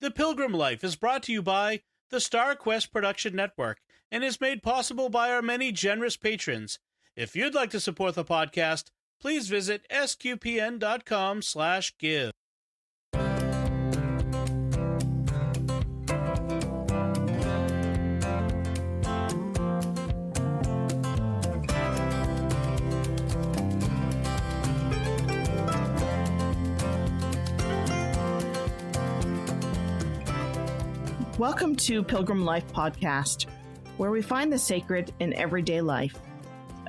The Pilgrim Life is brought to you by the Star Quest Production Network and is made possible by our many generous patrons. If you'd like to support the podcast, please visit sqpn.com/give. Welcome to Pilgrim Life Podcast, where we find the sacred in everyday life.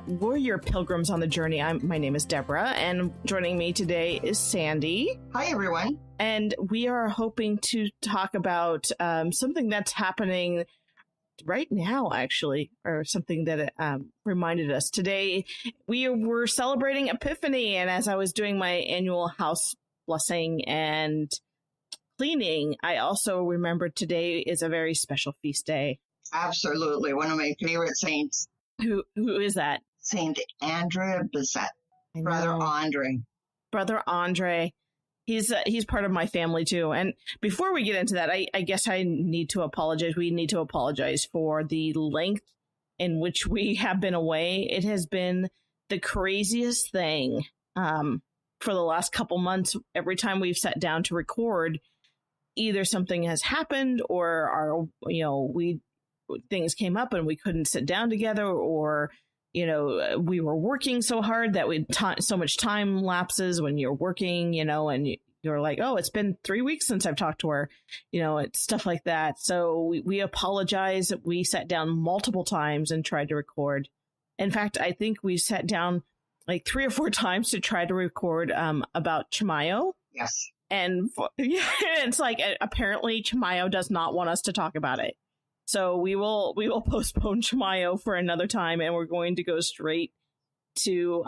We're your pilgrims on the journey. My name is Deborah, and joining me today is Sandy. Hi, everyone. And we are hoping to talk about something that's happening right now, actually, or something that reminded us. Today, we were celebrating Epiphany, and as I was doing my annual house blessing and cleaning, I also remembered today is a very special feast day. Absolutely. One of my favorite saints. Who is that? Saint Andre Bessette. Brother Andre. Brother Andre. He's part of my family too. And before we get into that, I guess I need to apologize. We need to apologize for the length in which we have been away. It has been the craziest thing for the last couple months. Every time we've sat down to record, either something has happened or things came up and we couldn't sit down together, or, we were working so hard that so much time lapses when you're working, and you're like, oh, it's been 3 weeks since I've talked to her, it's stuff like that. So we apologize. We sat down multiple times and tried to record. In fact, I think we sat down like 3 or 4 times to try to record about Chimayo. Yes. And it's like, apparently Chimayo does not want us to talk about it. So we will postpone Chimayo for another time, and we're going to go straight to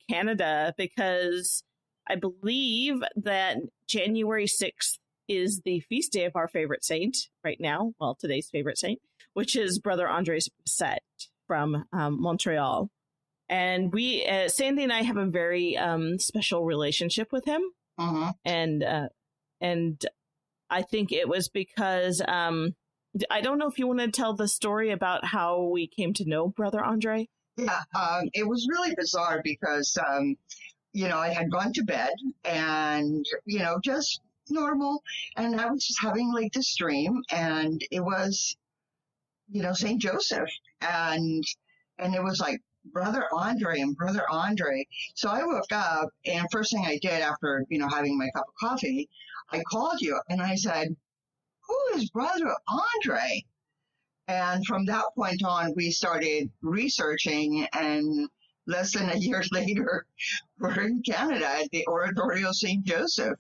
Canada, because I believe that January 6th is the feast day of our favorite saint right now. Well, today's favorite saint, which is Brother Andre Bessette from Montreal. And Sandy and I have a very special relationship with him. Uh-huh. And I think it was because I don't know if you want to tell the story about how we came to know Brother Andre. Yeah, it was really bizarre because, I had gone to bed and, just normal. And I was just having like this dream, and it was, St. Joseph. And it was like, Brother Andre and Brother Andre. So I woke up, and first thing I did after, having my cup of coffee, I called you and I said, who is Brother Andre? And from that point on, we started researching, and less than a year later, we're in Canada at the Oratorio St. Joseph.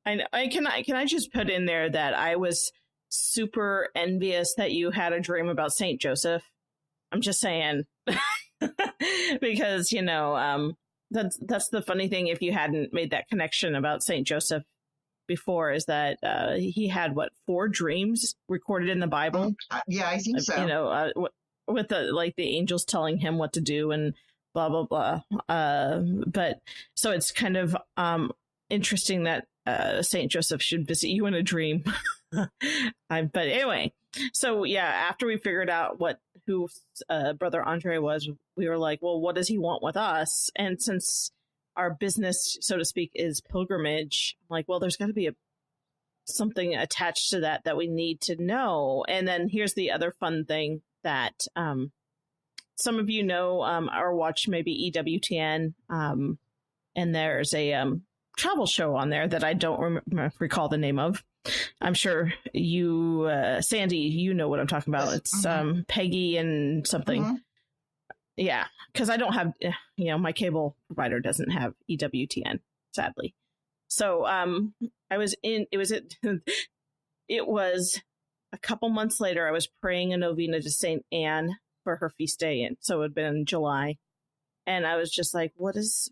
Can I just put in there that I was super envious that you had a dream about St. Joseph. I'm just saying. Because, that's the funny thing, if you hadn't made that connection about St. Joseph before, is that he had 4 dreams recorded in the Bible. Yeah, I think so. With the angels telling him what to do and blah blah blah. But so it's kind of interesting that St. Joseph should visit you in a dream. But anyway, so yeah, after we figured out who Brother Andre was, we were like, well, what does he want with us? And since our business, so to speak, is pilgrimage, I'm like, well, there's got to be something attached to that we need to know. And then here's the other fun thing that some of you know or watch maybe EWTN, and there's a travel show on there that I don't recall the name of. I'm sure you, Sandy, you know what I'm talking about. It's Peggy and something. Mm-hmm. Yeah, because I don't have, my cable provider doesn't have EWTN, sadly. So it was a couple months later, I was praying a novena to St. Anne for her feast day. And so it had been in July. And I was just like, what is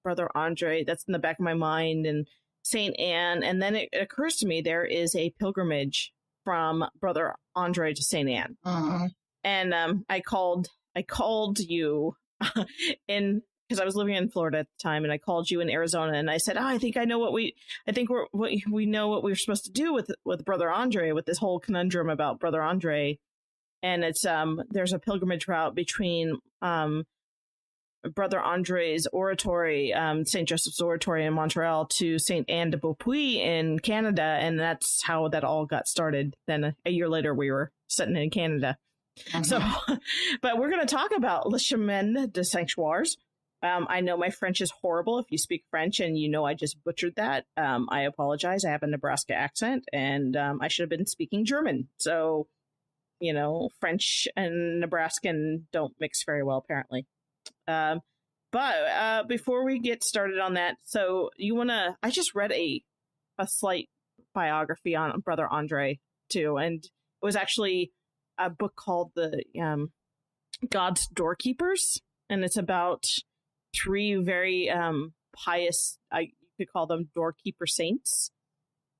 Brother Andre? That's in the back of my mind. And St. Anne. And then it occurs to me there is a pilgrimage from Brother Andre to St. Anne. Uh-huh. And I called you in because I was living in Florida at the time, and I called you in Arizona, and I said, I think we know what we're supposed to do with Brother Andre, with this whole conundrum about Brother Andre. And it's there's a pilgrimage route between Brother Andre's oratory, St. Joseph's Oratory in Montreal, to St. Anne de Beaupuy in Canada, and that's how that all got started. Then a year later, we were sitting in Canada. So, but we're going to talk about Le Chemin de Sanctuaires. I know my French is horrible. If you speak French and you know I just butchered that, I apologize. I have a Nebraska accent, and I should have been speaking German. So, French and Nebraskan don't mix very well, apparently. But before we get started on that, so I just read a slight biography on Brother Andre too, and it was actually a book called the God's Doorkeepers, and it's about 3 very pious, you could call them doorkeeper saints,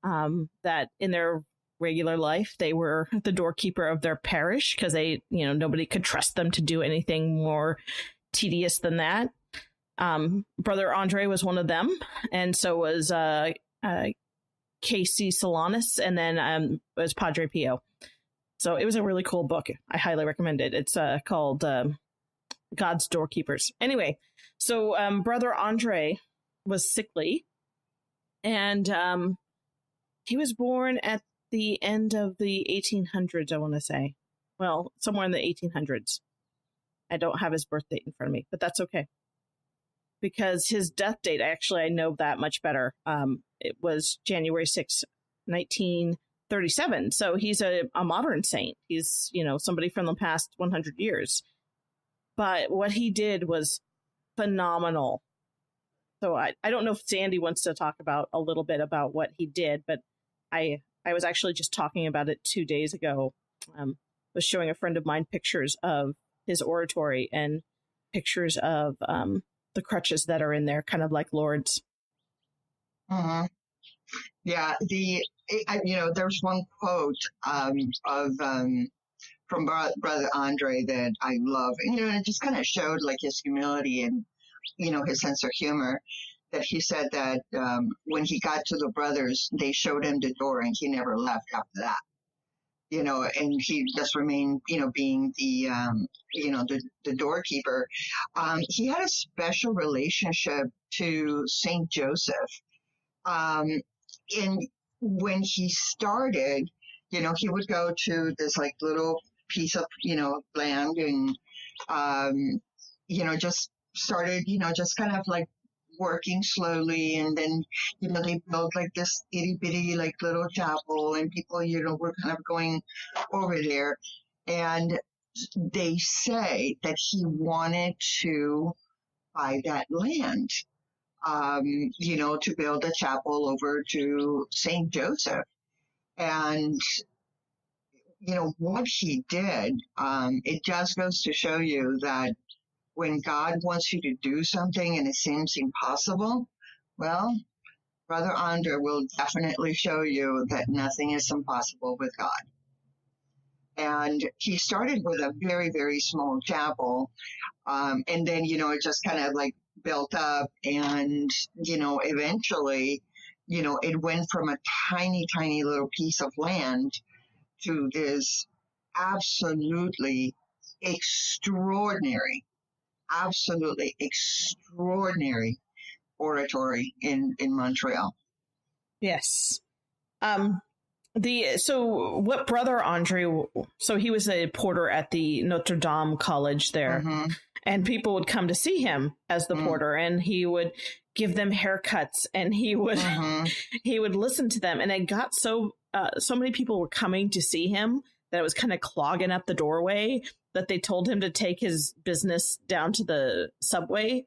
that in their regular life they were the doorkeeper of their parish, because they, nobody could trust them to do anything more tedious than that. Brother Andre was one of them, and so was Casey Solanus, and then was Padre Pio. So it was a really cool book. I highly recommend it. It's called God's Doorkeepers. Anyway, so Brother Andre was sickly, and he was born at the end of the 1800s, I want to say. Well, somewhere in the 1800s. I don't have his birth date in front of me, but that's okay. Because his death date, I know that much better. It was January 6, 1937. So he's a modern saint. He's, somebody from the past 100 years. But what he did was phenomenal. So I don't know if Sandy wants to talk about a little bit about what he did, but I was actually just talking about it 2 days ago. Was showing a friend of mine pictures of his oratory and pictures of the crutches that are in there, kind of like Lourdes. Mm-hmm. Yeah, there's one quote from Brother Andre that I love, and it just kind of showed like his humility and his sense of humor. That he said that when he got to the brothers, they showed him the door, and he never left after that. And he just remained, being the, the doorkeeper. He had a special relationship to Saint Joseph. And when he started, he would go to this like little piece of, land and, just started, just kind of like working slowly, and then they built like this itty bitty like little chapel, and people were kind of going over there, and they say that he wanted to buy that land, to build a chapel over to Saint Joseph. And what he did, it just goes to show you that when God wants you to do something and it seems impossible, well, Brother Andre will definitely show you that nothing is impossible with God. And he started with a very, very small chapel. And then, it just kind of like built up, and, eventually, it went from a tiny, tiny little piece of land to this absolutely extraordinary oratory in Montreal. Yes. So what Brother Andre, so he was a porter at the Notre Dame College there, mm-hmm. and people would come to see him as the porter, and he would give them haircuts, and he would mm-hmm. he would listen to them, and it got so many people were coming to see him that it was kind of clogging up the doorway, that they told him to take his business down to the subway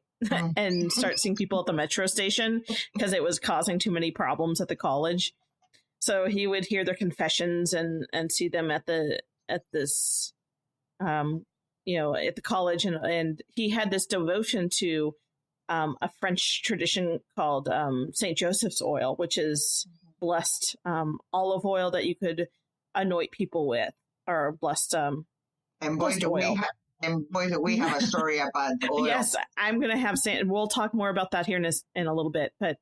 and start seeing people at the metro station, because it was causing too many problems at the college. So he would hear their confessions and see them at the college, and he had this devotion to a French tradition called St. Joseph's oil, which is blessed olive oil that you could anoint people with, or blessed and boy, do oil. And boy, do we have a story about oil. Yes, I'm going to have we'll talk more about that here in a little bit. But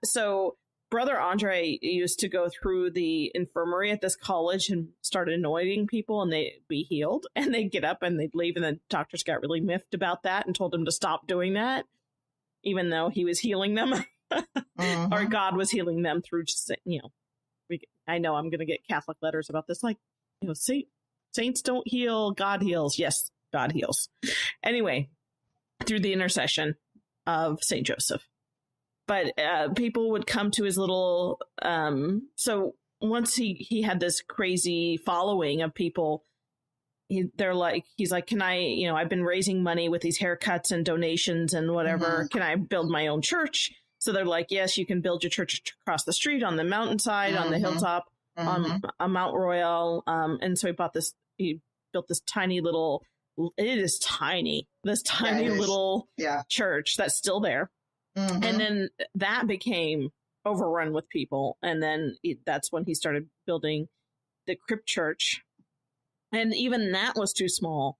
so Brother Andre used to go through the infirmary at this college and start anointing people, and they'd be healed. And they'd get up and they'd leave, and the doctors got really miffed about that and told him to stop doing that, even though he was healing them, or God was healing them through just, I know I'm going to get Catholic letters about this, like, saints don't heal, God heals. Yes, God heals. Anyway, through the intercession of Saint Joseph. But people would come to his little. So once he had this crazy following of people, he's like, can I? I've been raising money with these haircuts and donations and whatever. Can I build my own church? So they're like, yes, you can build your church across the street, on the mountainside, on the hilltop, on Mount Royal. And so he built this tiny little. It is tiny. This tiny little church that's still there. And then that became overrun with people. And then that's when he started building the crypt church. And even that was too small.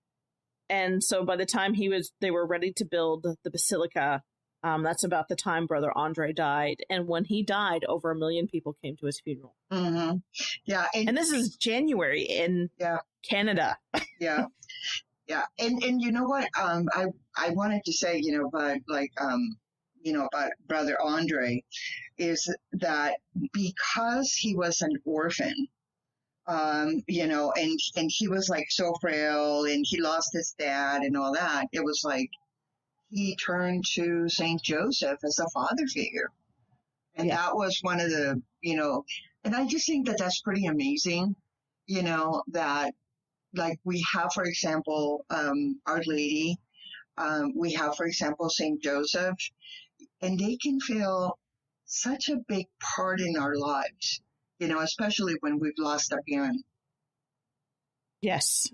And so by the time they were ready to build the basilica, that's about the time Brother Andre died. And when he died, over 1 million people came to his funeral. Yeah. And this is January in Canada. Yeah. And you know what? I wanted to say, about Brother Andre, is that because he was an orphan, and he was like so frail, and he lost his dad and all that, it was like he turned to Saint Joseph as a father figure. And that was one of the, and I just think that that's pretty amazing, that like we have, for example, Our Lady, we have, for example, Saint Joseph, and they can feel such a big part in our lives, especially when we've lost a parent. Yes.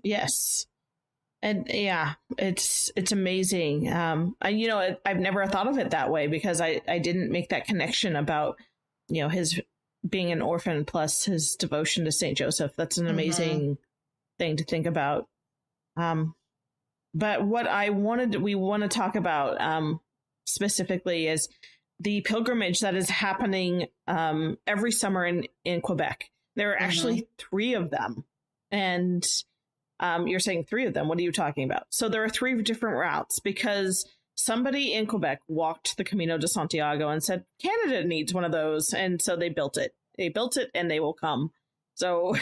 And it's amazing. I've never thought of it that way, because I didn't make that connection about, his being an orphan plus his devotion to Saint Joseph. That's an amazing thing to think about. But what we want to talk about specifically is the pilgrimage that is happening every summer in Quebec. There are actually 3 of them. And you're saying 3 of them. What are you talking about? So there are 3 different routes, because somebody in Quebec walked the Camino de Santiago and said, Canada needs one of those. And so they built it. And they will come. So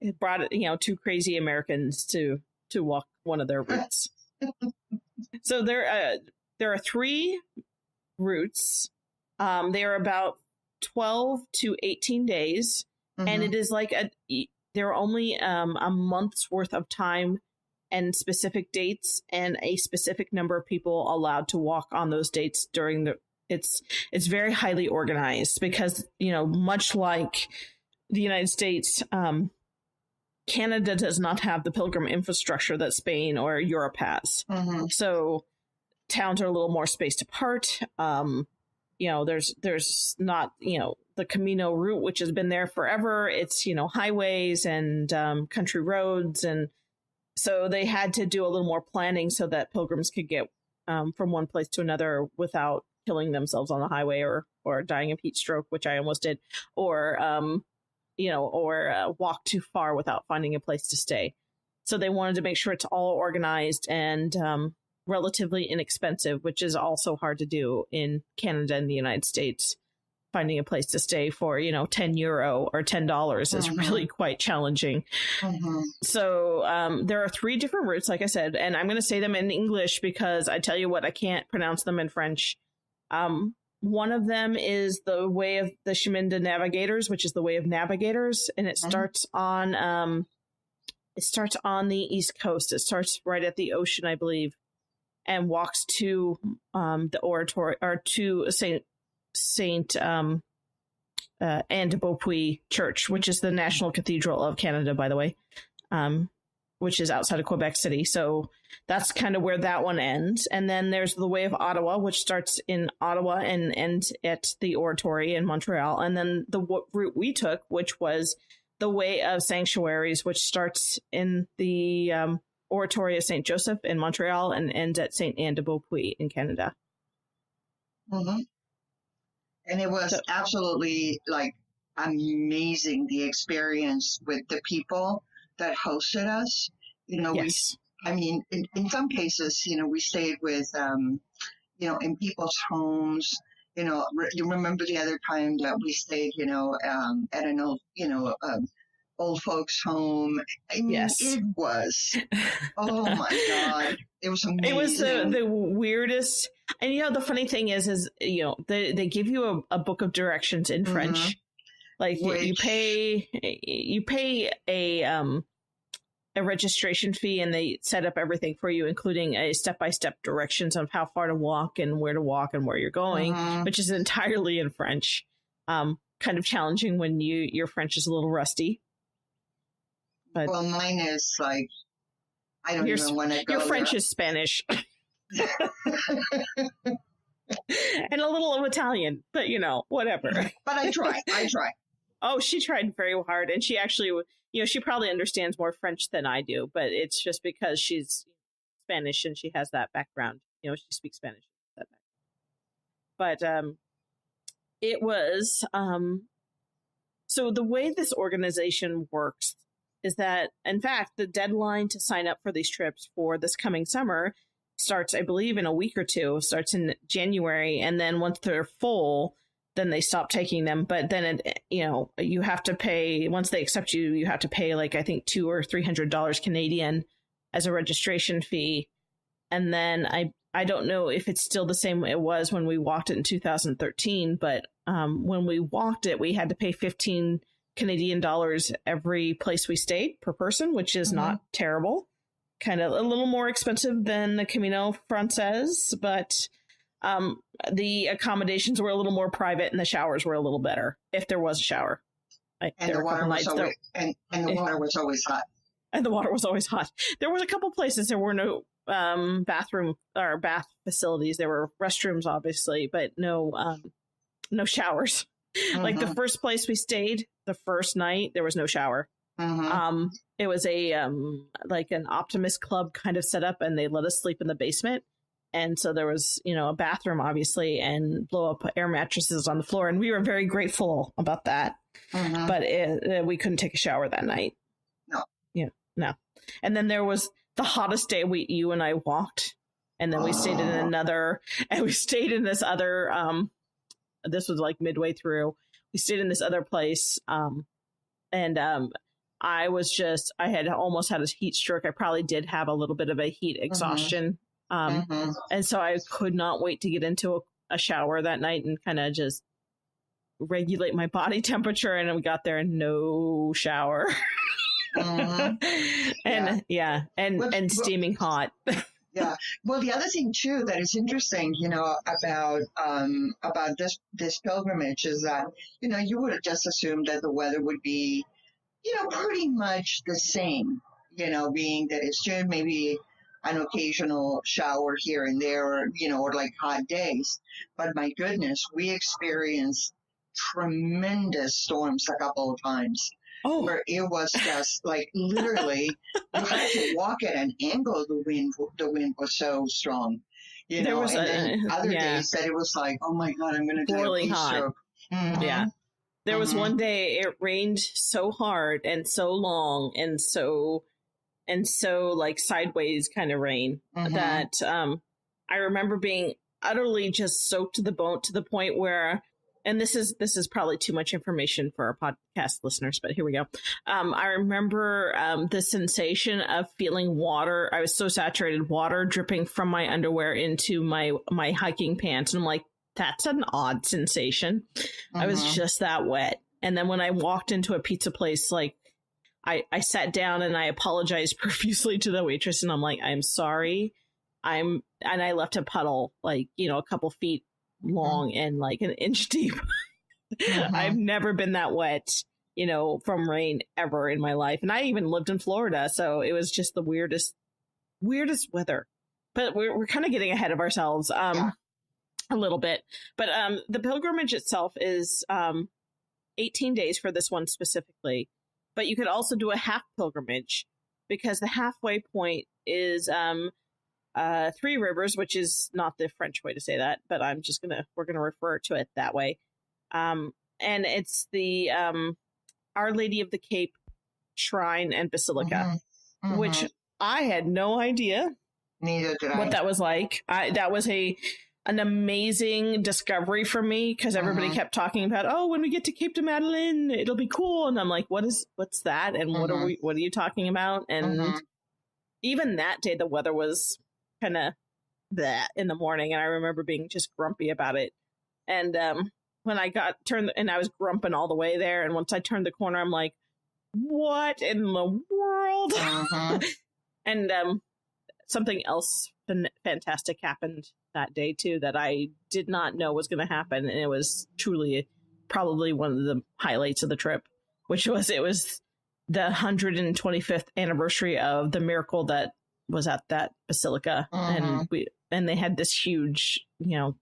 it brought 2 crazy Americans to walk one of their routes. So there are 3 routes. They are about 12 to 18 days. And it is like there are only a month's worth of time and specific dates, and a specific number of people allowed to walk on those dates during it's very highly organized, because, much like the United States, Canada does not have the pilgrim infrastructure that Spain or Europe has. So towns are a little more spaced apart. There's not, the Camino route, which has been there forever. It's, highways and country roads. And so they had to do a little more planning so that pilgrims could get from one place to another without killing themselves on the highway or dying of heat stroke, which I almost did, or walk too far without finding a place to stay. So they wanted to make sure it's all organized and relatively inexpensive, which is also hard to do in Canada and the United States. Finding a place to stay for, €10 or $10 is really quite challenging. So there are 3 different routes, like I said, and I'm going to say them in English because I tell you what, I can't pronounce them in French. One of them is the way of the Chemin de Navigators, which is the way of navigators, and it starts on the East Coast. It starts right at the ocean, I believe, and walks to the oratory, or to Saint Anne de Beaupuy Church, which is the National Cathedral of Canada, by the way, which is outside of Quebec City. So that's kind of where that one ends. And then there's the Way of Ottawa, which starts in Ottawa and ends at the Oratory in Montreal. And then the route we took, which was the Way of Sanctuaries, which starts in the Oratory of St. Joseph in Montreal and ends at St. Anne de Beaupuy in Canada. Mm-hmm. And it was absolutely like amazing, the experience with the people that hosted us. Yes. In some cases, we stayed with, in people's homes. You remember the other time that we stayed, at an old, old folks' home. I mean, Yes. it was, oh my God, it was amazing. It was the weirdest. And, the funny thing is, they give you a book of directions in French. Like you pay a registration fee and they set up everything for you, including a step-by-step directions of how far to walk and where you're going, which is entirely in French. Kind of challenging when your French is a little rusty. But well, mine is like, I don't even want to go your French there. is Spanish. And a little of Italian, but whatever. But I try. Oh, she tried very hard, and she actually, she probably understands more French than I do, but it's just because she's Spanish and she has that background. She speaks Spanish. But it was so the way this organization works is that, in fact, the deadline to sign up for these trips for this coming summer starts, I believe, in a week or two. Starts in January, and then once they're full, then they stop taking them. But then you have to pay, once they accept you, you have to pay like I think $200 or $300 Canadian as a registration fee. And then I don't know if it's still the same it was when we walked it in 2013, but when we walked it, we had to pay 15 Canadian dollars every place we stayed per person, which is not terrible. Kind of a little more expensive than the Camino Frances, but the accommodations were a little more private and the showers were a little better, if there was a shower. And the water was always, and the water was always hot. And the water was always hot. There was a couple places there were no bathroom or bath facilities. There were restrooms, obviously, but no showers. Like the first place we stayed, the first night, there was no shower. It was a like an Optimist Club kind of setup, and they let us sleep in the basement. And so there was, a bathroom, obviously, and blow up air mattresses on the floor. And we were very grateful about that. But we couldn't take a shower that night. No. Yeah, no. And then there was the hottest day you and I walked. And then we stayed in this other, this was like midway through. We stayed in this other place. I had almost had a heat stroke. I probably did have a little bit of a heat exhaustion. And so I could not wait to get into a shower that night and kind of just regulate my body temperature. And we got there and no shower. And steaming hot. Yeah. Well, the other thing too that is interesting, about this pilgrimage is that, you would have just assumed that the weather would be, pretty much the same, being that it's just maybe an occasional shower here and there, or like hot days. But my goodness, we experienced tremendous storms a couple of times. Where it was just like literally you had to walk at an angle. The wind was so strong, There was then other days that it was like, oh my God, I'm going to die of heat stroke. Yeah. There was one day it rained so hard and so long and so like sideways kind of rain that I remember being utterly just soaked to the bone, to the point where, and this is probably too much information for our podcast listeners, but here we go. I remember the sensation of feeling water. I was so saturated, water dripping from my underwear into my hiking pants. And I'm like, that's an odd sensation. I was just that wet. And then when I walked into a pizza place, like I sat down and I apologized profusely to the waitress. And I'm like, I'm sorry. And I left a puddle, like, a couple feet long and like an inch deep. I've never been that wet, from rain ever in my life. And I even lived in Florida. So it was just the weirdest weather. But we're kind of getting ahead of ourselves. A little bit, but the pilgrimage itself is 18 days for this one specifically, but you could also do a half pilgrimage, because the halfway point is Three Rivers, which is not the French way to say that, but we're gonna refer to it that way. And it's the Our Lady of the Cape Shrine and Basilica, which I had no idea. Neither did I. What that was like. That was an amazing discovery for me, because everybody kept talking about, oh, when we get to Cape de Madeleine, it'll be cool. And I'm like, what's that? And what are you talking about? And even that day, the weather was kind of that in the morning. And I remember being just grumpy about it. And when I I was grumping all the way there. And once I turned the corner, I'm like, what in the world? And something else fantastic happened that day too that I did not know was going to happen, and it was truly probably one of the highlights of the trip, which was the 125th anniversary of the miracle that was at that basilica, and they had this huge,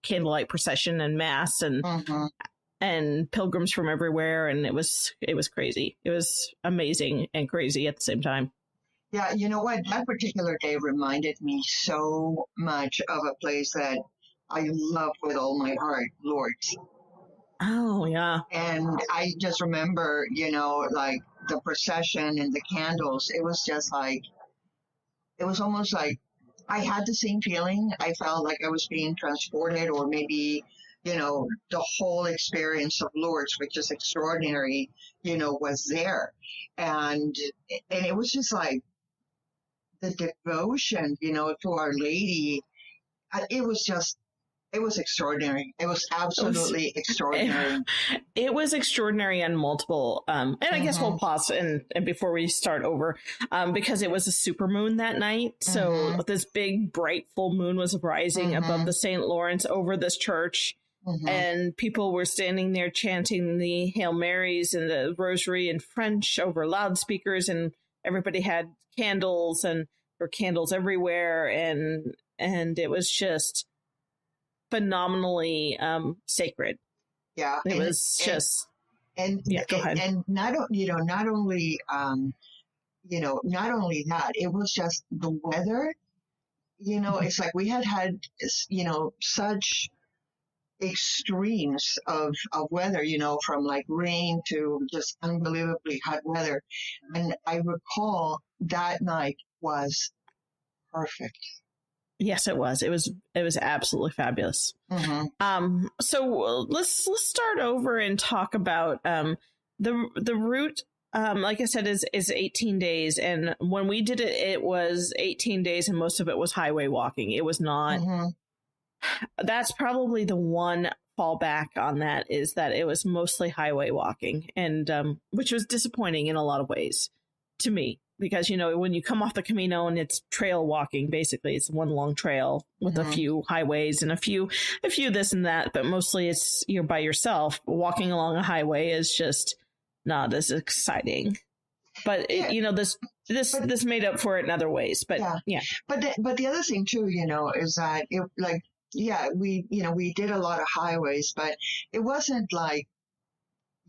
candlelight procession and mass and pilgrims from everywhere, and it was crazy. It was amazing and crazy at the same time. Yeah, you know what? That particular day reminded me so much of a place that I love with all my heart, Lourdes. Oh, yeah. And I just remember, like the procession and the candles. It was just like, it was almost like I had the same feeling. I felt like I was being transported, or maybe, the whole experience of Lourdes, which is extraordinary, was there. And it was just like, the devotion, to Our Lady, it was extraordinary. It was absolutely extraordinary. It was extraordinary on multiple, and I guess we'll pause and before we start over, because it was a supermoon that night. So this big, bright, full moon was rising above the St. Lawrence over this church. And people were standing there chanting the Hail Marys and the Rosary in French over loudspeakers, and everybody had candles everywhere, and it was just phenomenally sacred. Yeah, it was just. Go ahead. And not only that, it was just the weather. It's like we had such extremes of weather, from like rain to just unbelievably hot weather. And I recall that night was perfect. Yes, it was. It was absolutely fabulous. So let's start over and talk about the route. Like I said, is 18 days, and when we did it, it was 18 days, and most of it was highway walking. It was not. That's probably the one fallback on that, is that it was mostly highway walking, and which was disappointing in a lot of ways to me, because when you come off the Camino and it's trail walking, basically it's one long trail with a few highways and a few this and that, but mostly it's you're by yourself. Walking along a highway is just not as exciting, but this made up for it in other ways. But but the other thing too, is that it we did a lot of highways, but it wasn't like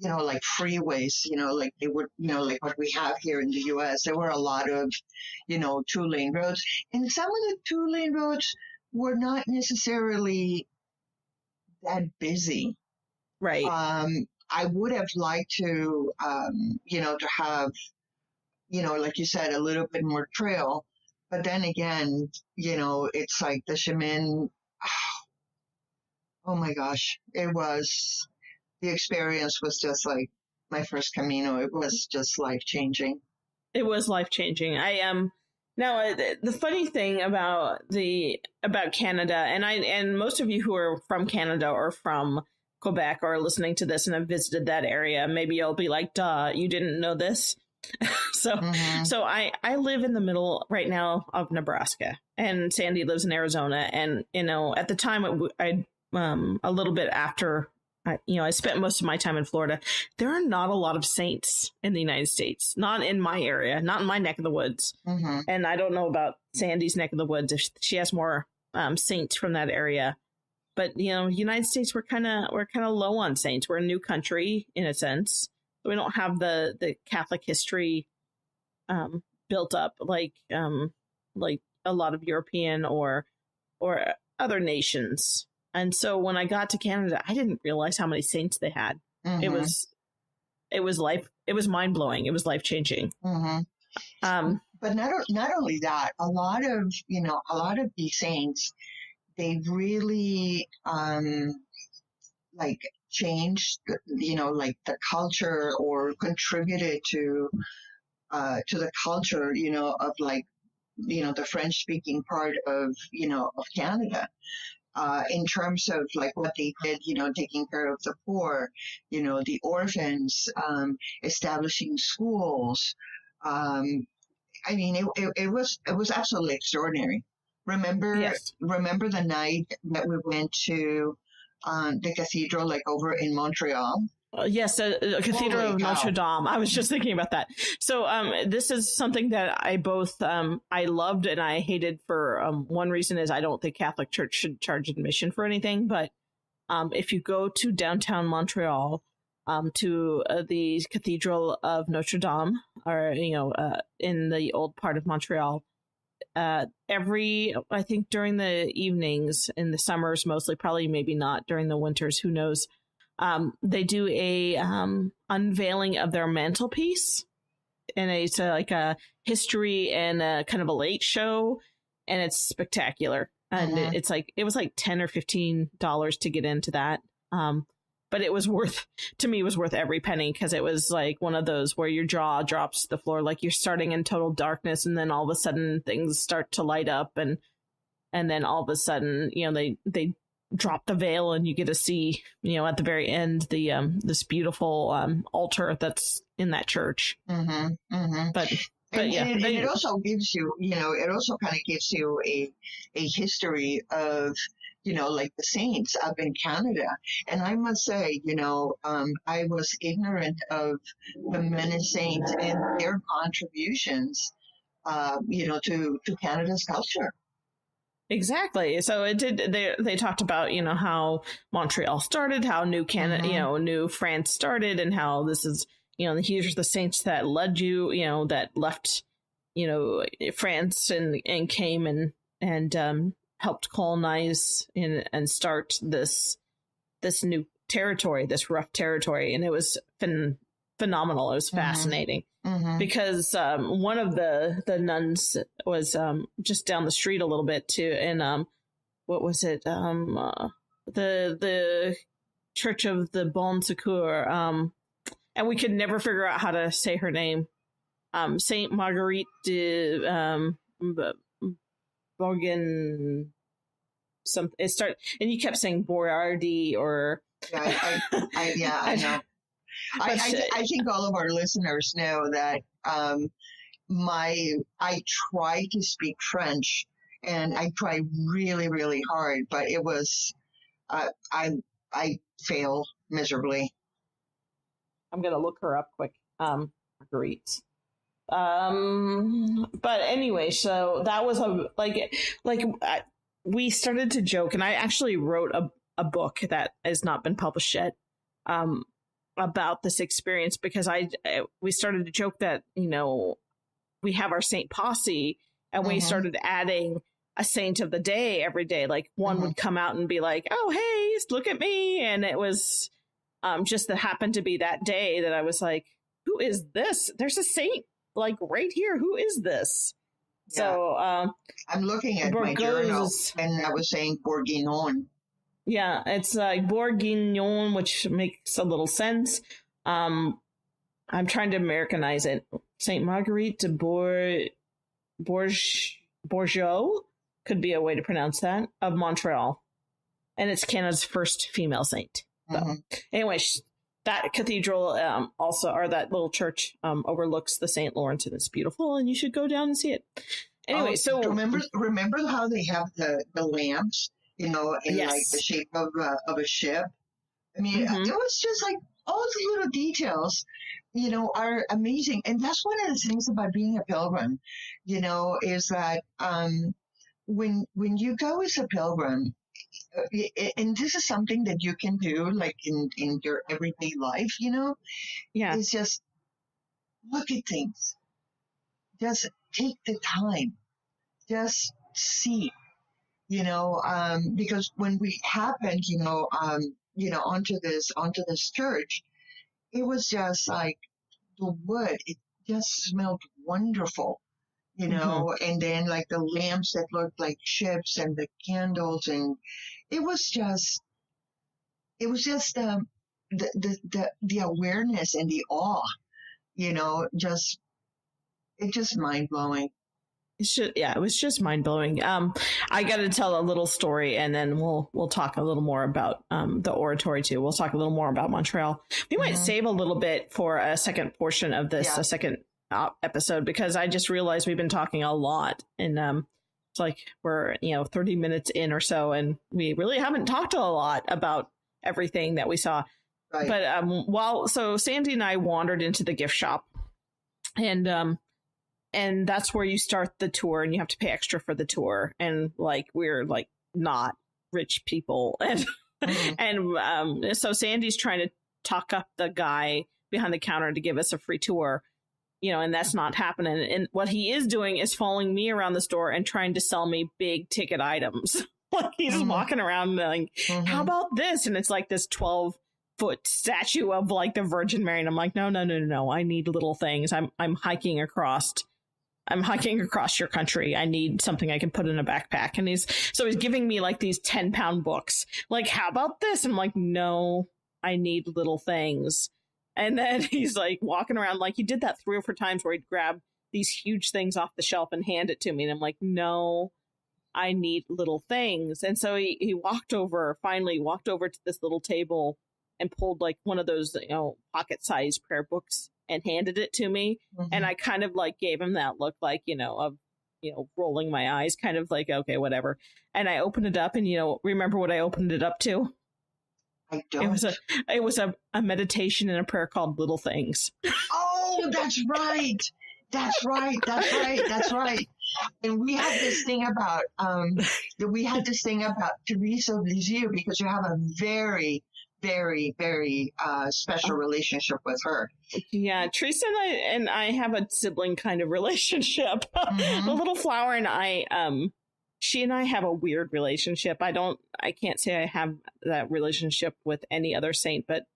like freeways, like they would, like what we have here in the U.S. There were a lot of, 2-lane roads, and some of the 2-lane roads were not necessarily that busy. Right. I would have liked to, to have, like you said, a little bit more trail, but then again, it's like the Chemin. Oh my gosh, the experience was just like my first Camino. It was just life-changing. It was life-changing. I now the funny thing about Canada, and most of you who are from Canada or from Quebec are listening to this and have visited that area, maybe you'll be like, duh, you didn't know this. So I live in the middle right now of Nebraska, and Sandy lives in Arizona. And, at the time a little bit after, I spent most of my time in Florida. There are not a lot of saints in the United States, not in my area, not in my neck of the woods. And I don't know about Sandy's neck of the woods, if she has more saints from that area. But, United States, we're kind of low on saints. We're a new country in a sense. We don't have the Catholic history built up like a lot of European or other nations. And so when I got to Canada, I didn't realize how many saints they had. Mm-hmm. It was mind blowing. It was life changing. Mm-hmm. But not only that, a lot of these saints, they really like changed, like the culture, or contributed to the culture, of like, the French speaking part of Canada. In terms of like what they did, taking care of the poor, the orphans, establishing schools. I mean, it was absolutely extraordinary. Remember the night that we went to the cathedral, like over in Montreal? Yes, the Cathedral of Notre Dame. I was just thinking about that. So this is something that I both I loved and I hated for one reason is I don't think Catholic Church should charge admission for anything. But if you go to downtown Montreal, to the Cathedral of Notre Dame, or in the old part of Montreal, I think during the evenings in the summers, mostly, probably maybe not during the winters, who knows. They do a unveiling of their mantelpiece, and it's like a history and a kind of a late show, and it's spectacular. And it was like $10 or $15 to get into that. But it was worth every penny, because it was like one of those where your jaw drops to the floor, like you're starting in total darkness, and then all of a sudden things start to light up, and then all of a sudden, they drop the veil and you get to see, at the very end, the this beautiful altar that's in that church. But it also gives you, it also kind of gives you a history of, like the saints up in Canada. And I must say, I was ignorant of the many saints and their contributions, to Canada's culture. Exactly. So it did. They talked about how Montreal started, how New Canada, New France started, and how this is here's the saints that led you, that left France and came and helped colonize and start this new territory, this rough territory, and it was phenomenal. It was fascinating. Because one of the nuns was just down the street a little bit too, and what was it? The Church of the Bon Secours, and we could never figure out how to say her name. Saint Marguerite de Bourgogne. And you kept saying Boardi or. I know. I think all of our listeners know that I try to speak French, and I try really, really hard, but it was I fail miserably. I'm gonna look her up quick. Marguerite. But anyway, so that was we started to joke, and I actually wrote a book that has not been published yet. About this experience, because we started to joke that we have our saint posse, and we started adding a saint of the day every day. Like one would come out and be like, "Oh, hey, look at me," and it was just that happened to be that day that I was like, "Who is this? There's a saint like right here. Who is this?" Yeah. So I'm looking at my journal, and I was saying Bourguignon. Yeah, it's like Bourguignon, which makes a little sense. I'm trying to Americanize it. Saint Marguerite de Bourgeot could be a way to pronounce that, of Montreal. And it's Canada's first female saint. So, anyway, that cathedral also, or that little church, overlooks the St. Lawrence, and it's beautiful, and you should go down and see it. Anyway, so remember how they have the lamps? In like the shape of a ship. I mean, it was just like all the little details, are amazing. And that's one of the things about being a pilgrim, is that when you go as a pilgrim, and this is something that you can do like in your everyday life, it's just look at things. just take the time, just see, because when we happened, onto this church, it was just like the wood, it just smelled wonderful, and then like the lamps that looked like ships and the candles, and it was just, the awareness and the awe, just, it just mind blowing. It was just mind blowing. I got to tell a little story, and then we'll talk a little more about the oratory too. We'll talk a little more about Montreal. We might save a little bit for a second portion of this, a second episode, because I just realized we've been talking a lot, and it's like we're 30 minutes in or so, and we really haven't talked a lot about everything that we saw. Right. But so Sandy and I wandered into the gift shop, and that's where you start the tour, and you have to pay extra for the tour. And like, we're like not rich people. And so Sandy's trying to talk up the guy behind the counter to give us a free tour, and that's not happening. And what he is doing is following me around the store and trying to sell me big ticket items. Like, he's walking around like, how about this? And it's like this 12-foot statue of like the Virgin Mary. And I'm like, no. I need little things. I'm hiking across your country. I need something I can put in a backpack. And he's giving me like these 10-pound books. Like, how about this? And I'm like, no, I need little things. And then he's like walking around, like he did that 3 or 4 times where he'd grab these huge things off the shelf and hand it to me. And I'm like, no, I need little things. And so he finally walked over to this little table and pulled like one of those, pocket-sized prayer books and handed it to me. And I kind of like gave him that look like, of, rolling my eyes, kind of like, okay, whatever. And I opened it up, and, remember what I opened it up to? I don't. It was a meditation and a prayer called Little Things. Oh, that's right. That's right. And we had this thing about Teresa of Lisieux, because you have a very, very, very special relationship with her. Yeah, Teresa and I have a sibling kind of relationship. The little flower and I, she and I have a weird relationship. I can't say I have that relationship with any other saint, but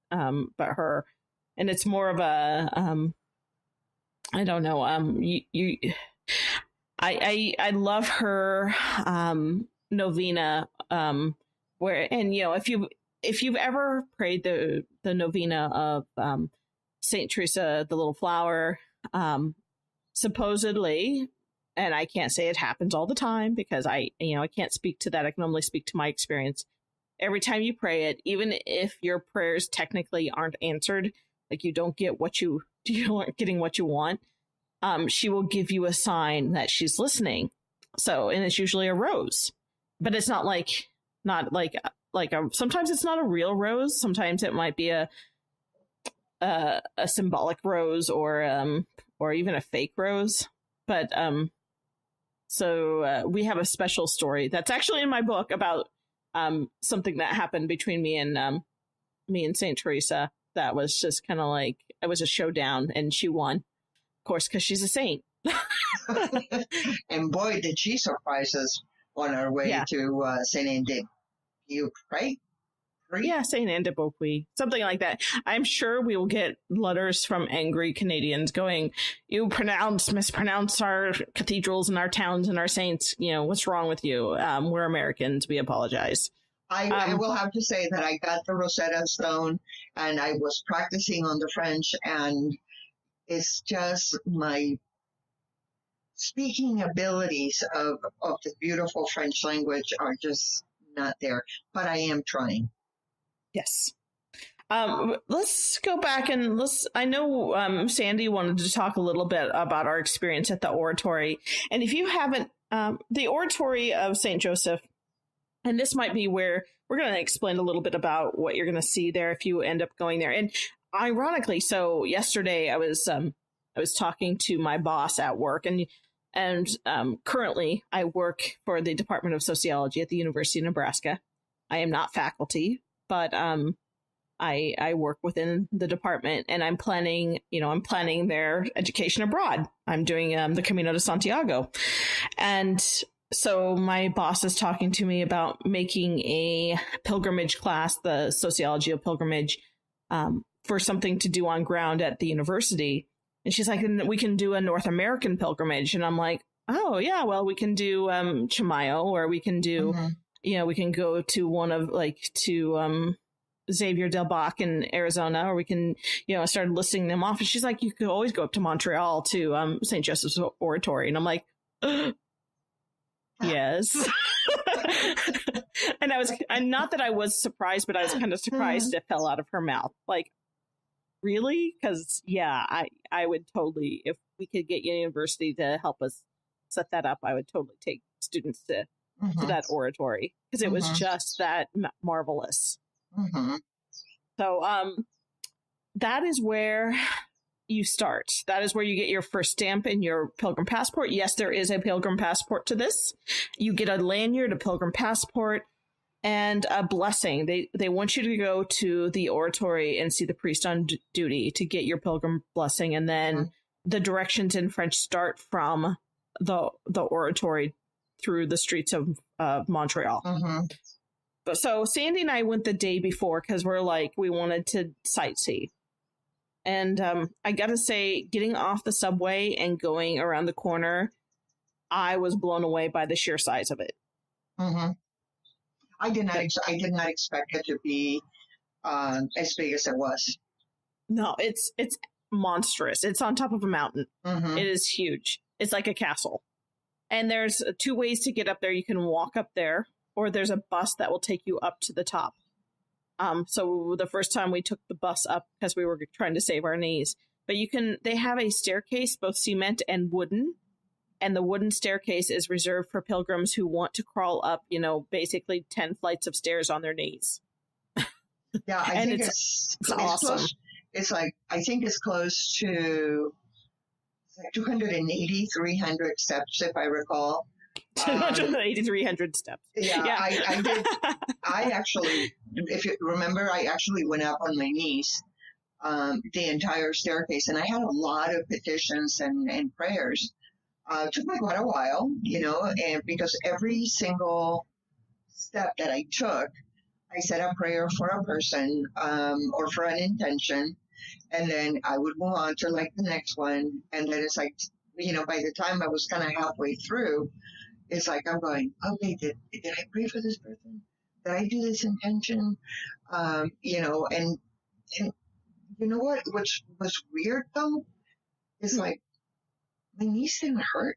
her. And it's more of a, I don't know. I love her novena. If you've ever prayed the novena of Saint Teresa, the Little Flower, supposedly, and I can't say it happens all the time because I can't speak to that. I can only speak to my experience. Every time you pray it, even if your prayers technically aren't answered, like you don't get you aren't getting what you want, she will give you a sign that she's listening. So, and it's usually a rose, but it's not like sometimes it's not a real rose. Sometimes it might be a symbolic rose or even a fake rose. But so we have a special story that's actually in my book about something that happened between me and Saint Teresa. That was just kind of like, it was a showdown, and she won, of course, because she's a saint. And boy, did she surprise us on our way to Saint Anne you right? Yeah, Saint Anne de Beaupuy, something like that. I'm sure we will get letters from angry Canadians going, "You mispronounce our cathedrals and our towns and our saints. What's wrong with you? We're Americans. We apologize." I will have to say that I got the Rosetta Stone, and I was practicing on the French, and it's just my speaking abilities of the beautiful French language are just not there, but I am trying. Yes. Let's go back and I know Sandy wanted to talk a little bit about our experience at the oratory. And if you haven't, the oratory of St. Joseph, and this might be where we're going to explain a little bit about what you're going to see there if you end up going there. And ironically, so yesterday I was talking to my boss at work, and currently I work for the Department of Sociology at the University of Nebraska. I am not faculty, but I work within the department, and I'm planning their education abroad. I'm doing the Camino de Santiago. And so my boss is talking to me about making a pilgrimage class, the sociology of pilgrimage, for something to do on ground at the university. And she's like, we can do a North American pilgrimage. And I'm like, oh, yeah, well, we can do Chimayo, or we can do, we can go to one of Xavier del Bac in Arizona, or we can, start listing them off. And she's like, you could always go up to Montreal to St. Joseph's Oratory. And I'm like, yes. And not that I was surprised, but I was kind of surprised it fell out of her mouth. Like, really? Because, yeah, I would totally, if we could get university to help us set that up, I would totally take students to that oratory, because it was just that marvelous. So that is where you start. That is where you get your first stamp in your Pilgrim passport. Yes, there is a Pilgrim passport to this. You get a lanyard, a Pilgrim passport, and a blessing. They want you to go to the oratory and see the priest on duty to get your Pilgrim blessing, and then the directions in French start from the oratory through the streets of Montreal. But so Sandy and I went the day before because we wanted to sightsee. And I gotta say, getting off the subway and going around the corner, I was blown away by the sheer size of it. I did not expect it to be as big as it was. No, it's monstrous. It's on top of a mountain. It is huge. It's like a castle. And there's 2 ways to get up there. You can walk up there, or there's a bus that will take you up to the top. So the first time we took the bus up because we were trying to save our knees. But they have a staircase, both cement and wooden. And the wooden staircase is reserved for pilgrims who want to crawl up, basically 10 flights of stairs on their knees. Yeah, I think it's awesome. I think it's close to 280, 300 steps, if I recall. 280, 300 steps. Yeah. I did. I actually, if you remember, I actually went up on my knees the entire staircase, and I had a lot of petitions and prayers. It took me quite a while, and because every single step that I took, I said a prayer for a person or for an intention, and then I would move on to the next one, and then it's by the time I was kind of halfway through, it's like I'm going, okay, did I pray for this person? Did I do this intention? And you know what? Which was weird though, is my knees didn't hurt.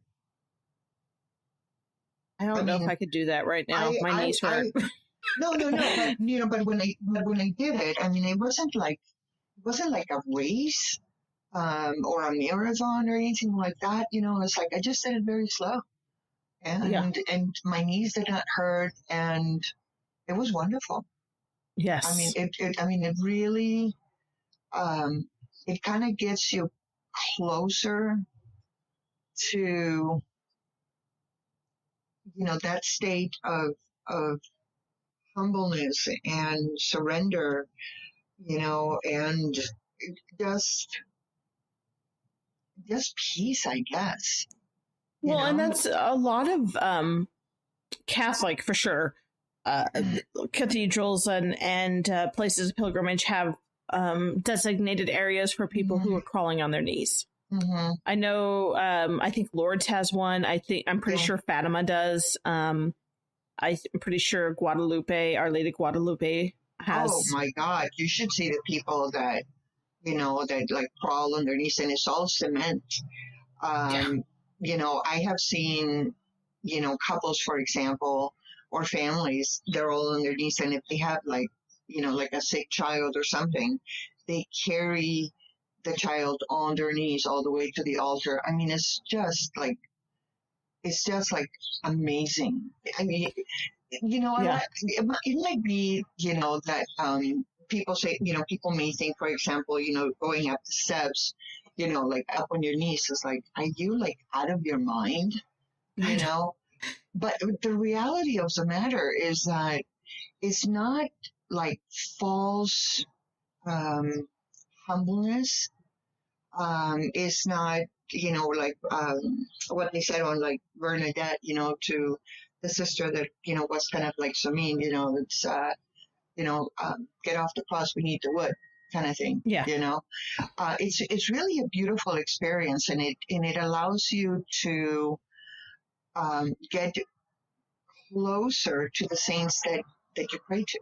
I don't know if I could do that right now. My knees hurt. No. But when I did it, it wasn't like a race or a marathon or anything like that. It's like I just did it very slow, and my knees did not hurt, and it was wonderful. Yes, it really, it kind of gets you closer to that state of humbleness and surrender, and just peace, I guess. Well, and that's a lot of Catholic, for sure. Cathedrals and places of pilgrimage have designated areas for people who are crawling on their knees. I know. I think Lourdes has one. I'm pretty sure Fatima does. I'm pretty sure Guadalupe, Our Lady Guadalupe, has. Oh my God! You should see the people that that crawl on their knees, and it's all cement. I have seen couples, for example, or families. They're all on their knees, and if they have a sick child or something, they carry the child on their knees all the way to the altar. It's just amazing. It might be, that people say, people may think, for example, going up the steps, up on your knees is are you out of your mind? But the reality of the matter is that it's not false um, humbleness. It's not, like what they said on like Bernadette, to the sister that, was kind of like so mean, it's, get off the cross, we need the wood kind of thing, Yeah. It's really a beautiful experience, and it allows you to get closer to the saints that you pray to.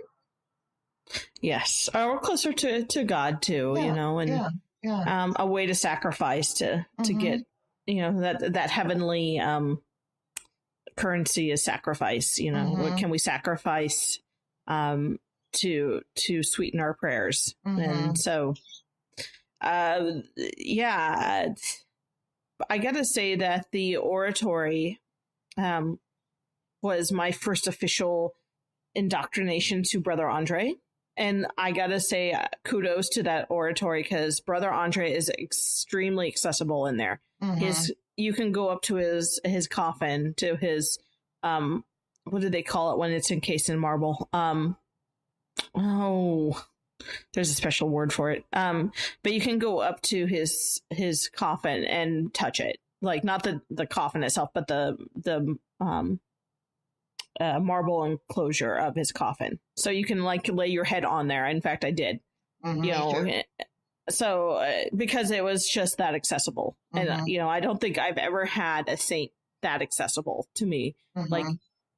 Yes. Or closer to God too, and a way to sacrifice to get, that heavenly currency is sacrifice, what can we sacrifice to sweeten our prayers. And so I gotta say that the oratory was my first official indoctrination to Brother Andre. And I gotta say kudos to that oratory, because Brother Andre is extremely accessible in there. You can go up to his coffin, to his what do they call it when it's encased in marble? There's a special word for it. But you can go up to his coffin and touch it, like not the coffin itself, but the marble enclosure of his coffin. So you can like lay your head on there. In fact, I did. Sure. So because it was just that accessible, and I don't think I've ever had a saint that accessible to me, like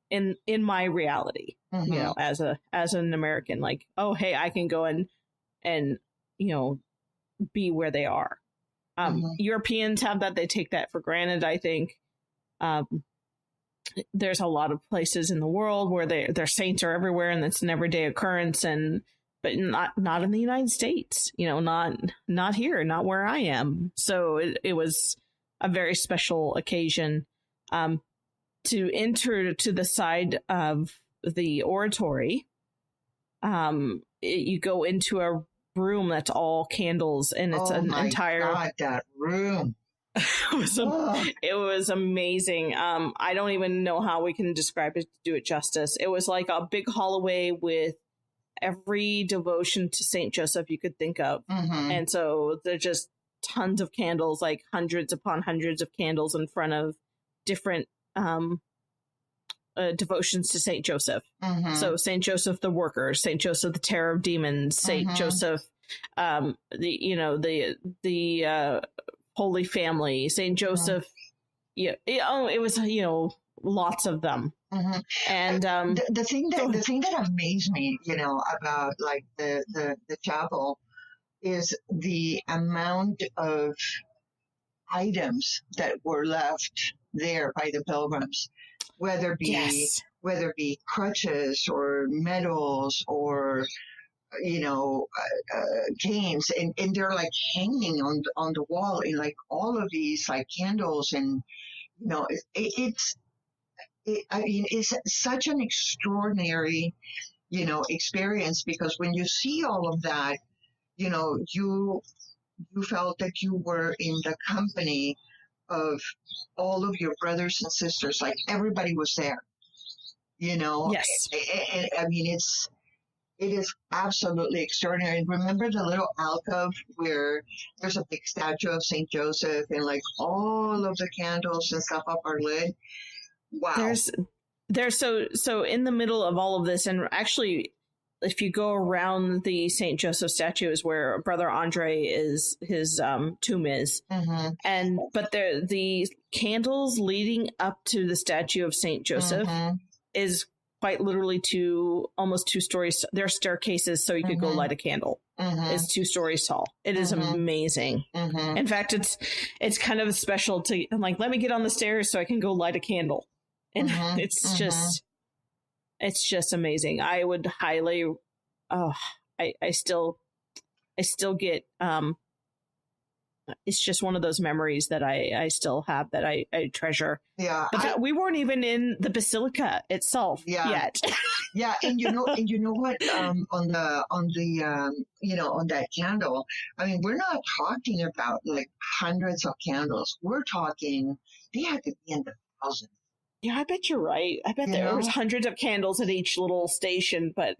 in my reality. As an American, like, oh hey, I can go and be where they are. Europeans have that; they take that for granted, I think. There's a lot of places in the world where their saints are everywhere, and it's an everyday occurrence, but not in the United States, not here, not where I am. So it was a very special occasion to enter to the side of the oratory. You go into a room that's all candles, and it's God, that room. It was amazing. I don't even know how we can describe it to do it justice. It was like a big hallway with every devotion to Saint Joseph you could think of. And so there's just tons of candles, like hundreds upon hundreds of candles in front of different devotions to Saint Joseph. So Saint Joseph the Worker, Saint Joseph the Terror of Demons, Saint Joseph, the Holy Family, Saint Joseph. It was lots of them. And the thing that amazed me, about like the chapel, is the amount of items that were left there by the pilgrims, whether it be crutches or medals or canes, and they're like hanging on the wall in like all of these like candles, and it's such an extraordinary experience, because when you see all of that, you felt that you were in the company of all of your brothers and sisters, like everybody was there. Yes. I mean, it is absolutely extraordinary. And remember the little alcove where there's a big statue of Saint Joseph, and like all of the candles and stuff up are lit. Wow. There's so in the middle of all of this, and actually, if you go around the Saint Joseph statue is where Brother Andre his tomb is, but the candles leading up to the statue of Saint Joseph is quite literally almost 2 stories. There are staircases so you could go light a candle. It's 2 stories tall. It is amazing. In fact, it's kind of special I'm like, let me get on the stairs so I can go light a candle. And it's just amazing. I would highly, I still get, it's just one of those memories that I still have, that I treasure. Yeah. But we weren't even in the basilica itself yet. Yeah. And you know what, on that candle, I mean, we're not talking about like hundreds of candles. We're talking, they had to be in the thousands. Yeah, I bet you're right. I bet there was hundreds of candles at each little station, but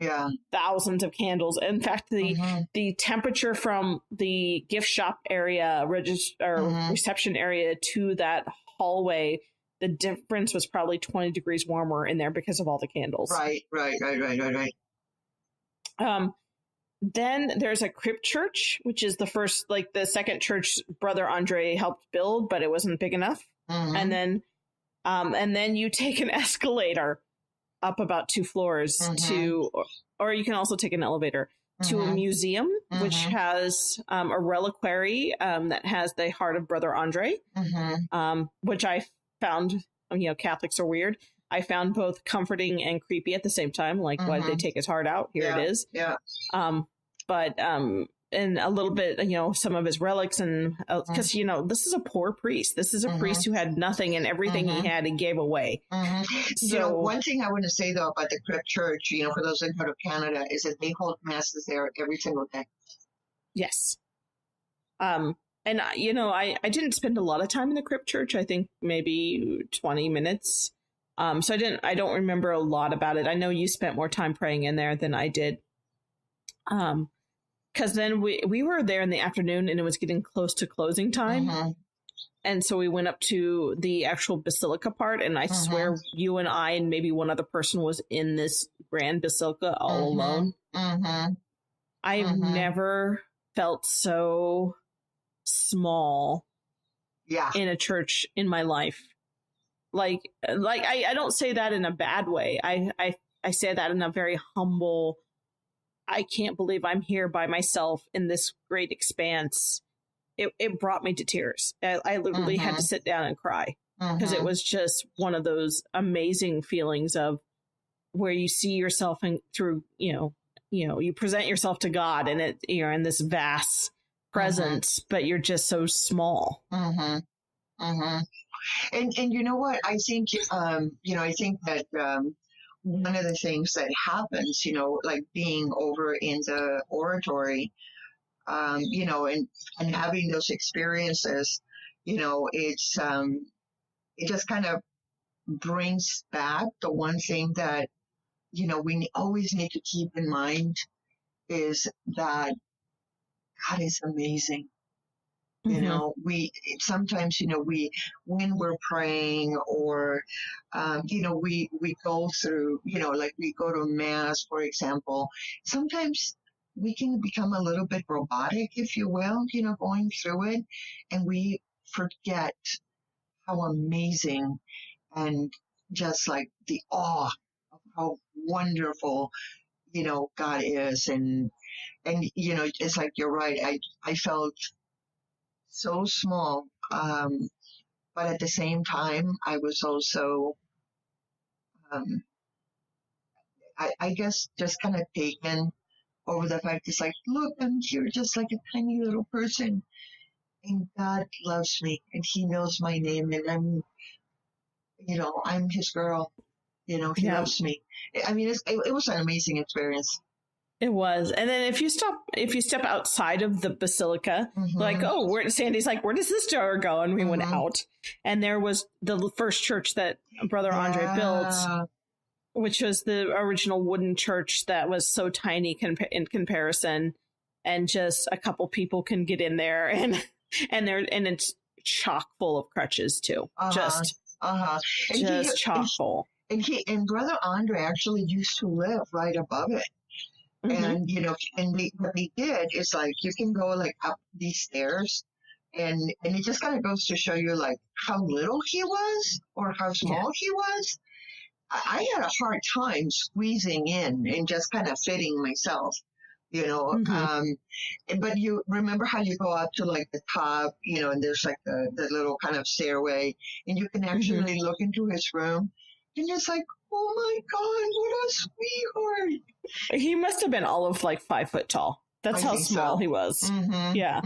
thousands of candles. In fact, the temperature from the gift shop area, reception area to that hallway, the difference was probably 20 degrees warmer in there because of all the candles. Right. Then there's a crypt church, which is the second church Brother Andre helped build, but it wasn't big enough. And then you take an escalator up about 2 floors or you can also take an elevator to a museum, which has a reliquary that has the heart of Brother Andre, which I found, Catholics are weird. I found both comforting and creepy at the same time. Like, why did they take his heart out? Here it is. Yeah. And a little bit, some of his relics, and because, this is a poor priest. This is a priest who had nothing, and everything he had, he gave away. So, one thing I want to say, though, about the crypt church, for those that go to Canada, is that they hold masses there every single day. Yes. And, I didn't spend a lot of time in the crypt church. I think maybe 20 minutes. So I don't remember a lot about it. I know you spent more time praying in there than I did. Because then we were there in the afternoon and it was getting close to closing time. And so we went up to the actual basilica part. And I swear you and I and maybe one other person was in this grand basilica all alone. I've never felt so small in a church in my life. Like I don't say that in a bad way. I say that in a very humble, I can't believe I'm here by myself in this great expanse. It brought me to tears. I literally had to sit down and cry because it was just one of those amazing feelings of where you see yourself through, you present yourself to God and you're in this vast presence, but you're just so small. And you know what? I think, I think that, one of the things that happens, like being over in the oratory, and having those experiences, it's, it just kind of brings back the one thing that, we always need to keep in mind is that God is amazing. We sometimes, when we're praying or, we go through, like we go to mass, for example, sometimes we can become a little bit robotic, if you will, going through it. And we forget how amazing and just like the awe of how wonderful, God is. And, it's like, you're right. I felt so small, but at the same time, I was also, I guess, just kind of taken over the fact it's like, look, I'm here just like a tiny little person, and God loves me, and He knows my name, and I'm His girl. He loves me. I mean, it was an amazing experience. It was. And then if you step outside of the basilica, like, Sandy's like, where does this door go? And we went out. And there was the first church that Brother Andre built, which was the original wooden church that was so tiny in comparison. And just a couple people can get in there and it's chock full of crutches too. Just chock full. And Brother Andre actually used to live right above it. And, what they did is like, you can go like up these stairs and it just kind of goes to show you like how little he was or how small he was. I had a hard time squeezing in and just kind of fitting myself, but you remember how you go up to like the top, and there's like the little kind of stairway and you can actually look into his room and it's like, oh my God, what a sweetheart. He must have been all of like 5 foot tall. That's how small he was. Yeah.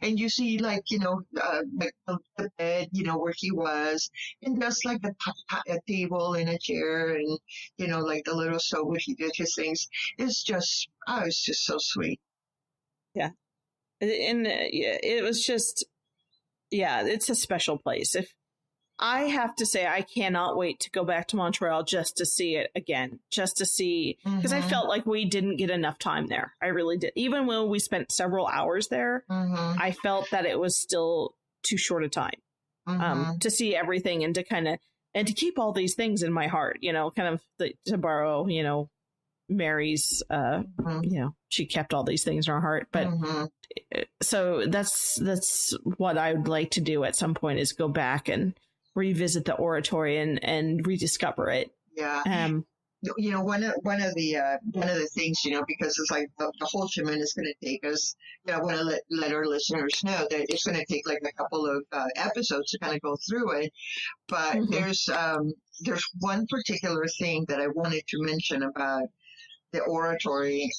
And you see like, like the bed, where he was, and just like a table and a chair and, like the little stove where he did his things. It's just so sweet. Yeah. And it was just, it's a special place. I have to say, I cannot wait to go back to Montreal just to see it again, just to see, because I felt like we didn't get enough time there. I really did. Even when we spent several hours there, I felt that it was still too short a time to see everything and to kind of, and to keep all these things in my heart, you know, kind of to borrow, you know, Mary's, you know, she kept all these things in her heart. But so that's what I would like to do at some point, is go back and revisit the oratory and rediscover it. Yeah. You know, one of the things, you know, because it's like the whole Chemin is going to take us, you know, I want to let our listeners know that it's going to take like a couple of episodes to kind of go through it. But there's one particular thing that I wanted to mention about the oratory.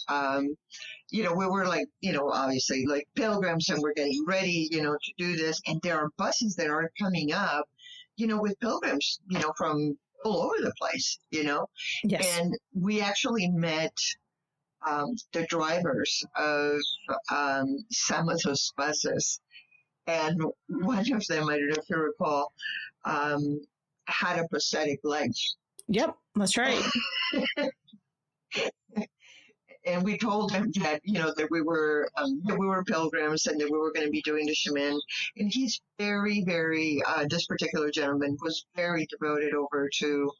You know, we were like, you know, obviously like pilgrims, and we're getting ready, you know, to do this. And there are buses that are coming up, you know, with pilgrims, you know, from all over the place, you know. Yes. And we actually met the drivers of some of those buses. And one of them, I don't know if you recall, had a prosthetic leg. Yep, that's right. And we told him that, you know, that we were pilgrims and that we were going to be doing the Chemin. And he's very, very, this particular gentleman was very devoted over to,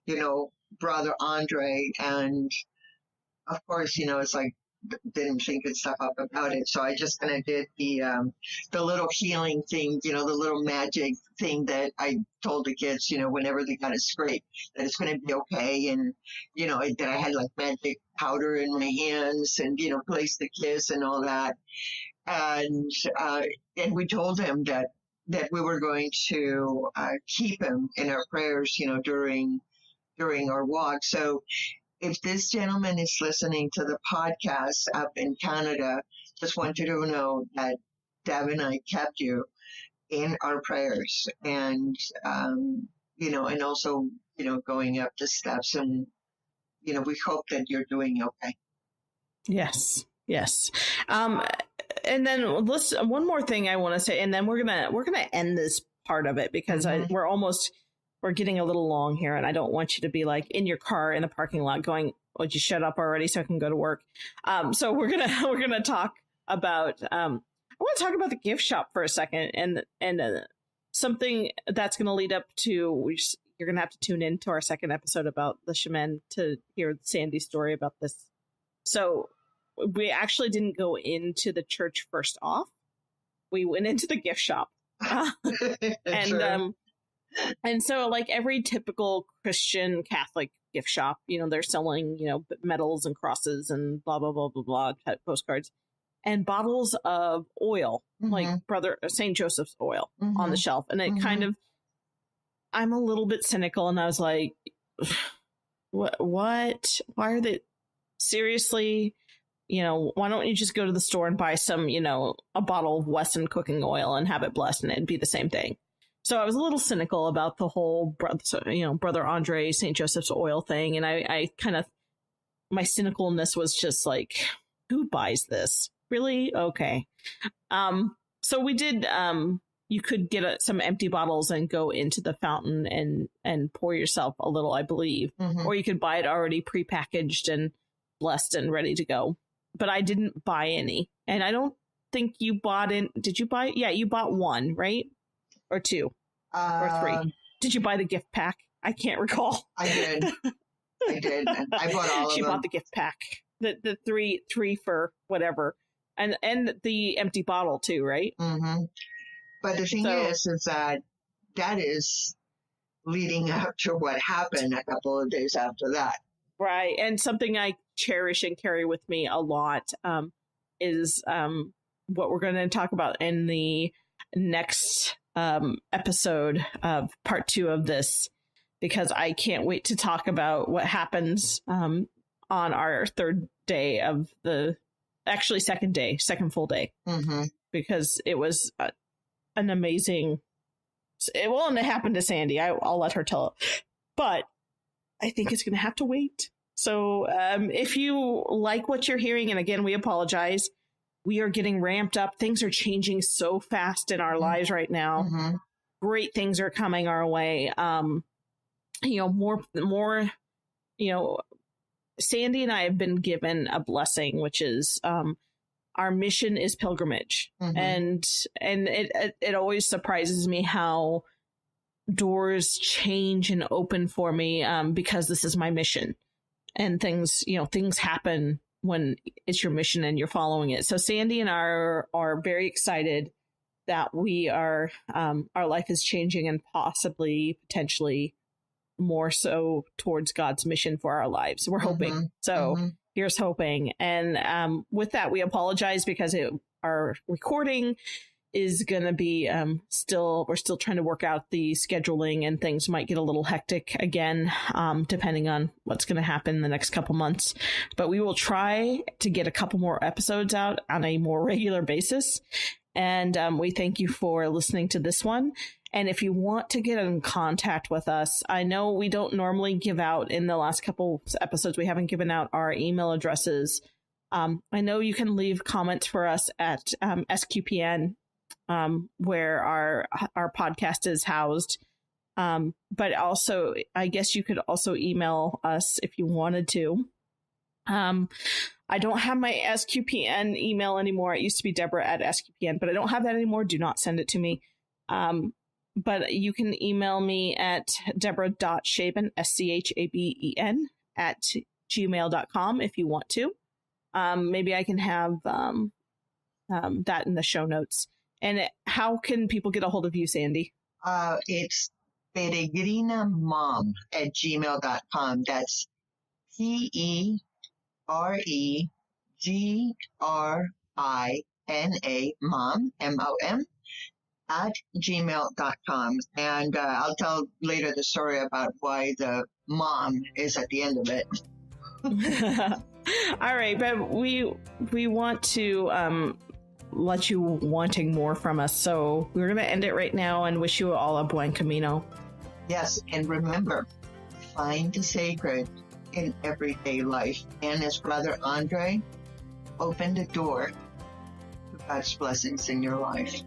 you know, Brother Andre. And of course, you know, it's like, didn't think good stuff up about it. So I just kind of did the little healing thing, you know, the little magic thing that I told the kids, you know, whenever they got a scrape, that it's going to be okay. And, you know, that I had like magic powder in my hands and, you know, place the kiss and all that. And we told him that we were going to keep him in our prayers, you know, during our walk. So if this gentleman is listening to the podcast up in Canada, just want you to know that Deb and I kept you in our prayers, and, you know, and also, you know, going up the steps, and, you know, we hope that you're doing okay. Yes. And then listen, one more thing I want to say, and then we're gonna end this part of it, because we're getting a little long here, and I don't want you to be like in your car in the parking lot going, "Would you shut up already so I can go to work?" So we're gonna talk about. I want to talk about the gift shop for a second, and something that's going to lead up to. You're going to have to tune in to our second episode about the Chemin to hear Sandy's story about this. So we actually didn't go into the church first off. We went into the gift shop, and Sure. And so, like every typical Christian Catholic gift shop, you know, they're selling, you know, medals and crosses and blah, blah, blah, blah, blah, type postcards and bottles of oil, like Brother St. Joseph's oil on the shelf. And it kind of, I'm a little bit cynical, and I was like, what, why are they, seriously? You know, why don't you just go to the store and buy some, you know, a bottle of Wesson cooking oil and have it blessed, and it'd be the same thing. So I was a little cynical about the whole, you know, Brother Andre, St. Joseph's oil thing. And I kind of, my cynicalness was just like, who buys this? Really? Okay. So we did, you could get some empty bottles and go into the fountain and pour yourself a little, I believe. Or you could buy it already prepackaged and blessed and ready to go. But I didn't buy any. And I don't think you bought it. Did you buy? Yeah, you bought one, right? Or two, or three. Did you buy the gift pack? I can't recall. I did. I bought all of them. She bought the gift pack, the three for whatever, and the empty bottle too, right? But the thing is that is leading up to what happened a couple of days after that. Right, and something I cherish and carry with me a lot is what we're going to talk about in the next episode of part 2 of this, because I can't wait to talk about what happens on our third day of second full day, because it was an amazing. It won't happen to Sandy. I'll let her tell it, but I think it's going to have to wait. So if you like what you're hearing, and again, we apologize. We are getting ramped up. Things are changing so fast in our lives right now. great things are coming our way. More, Sandy and I have been given a blessing, which is, our mission is pilgrimage. And it always surprises me how doors change and open for me, because this is my mission, and things happen when it's your mission and you're following it. So Sandy and I are very excited that we are, our life is changing, and potentially more so towards God's mission for our lives. We're hoping. Here's hoping. And with that, we apologize because our recording is going to be we're still trying to work out the scheduling, and things might get a little hectic again, depending on what's going to happen in the next couple months. But we will try to get a couple more episodes out on a more regular basis. And we thank you for listening to this one. And if you want to get in contact with us, I know we don't normally give out, in the last couple episodes, we haven't given out our email addresses. I know you can leave comments for us at SQPN, where our podcast is housed. But also, I guess you could also email us if you wanted to. I don't have my SQPN email anymore. It used to be Deborah@SQPN, but I don't have that anymore. Do not send it to me. But you can email me at Deborah.Shaben, SCHABEN, @gmail.com if you want to. Maybe I can have that in the show notes. And how can people get a hold of you, Sandy? It's peregrinamom@gmail.com. That's PEREGRINA, mom, MOM, @gmail.com. And I'll tell later the story about why the mom is at the end of it. All right, but we want to let you wanting more from us, so we're going to end it right now and wish you all a buen camino. Yes, and remember, find the sacred in everyday life. And as Brother Andre opened the door to God's blessings in your life.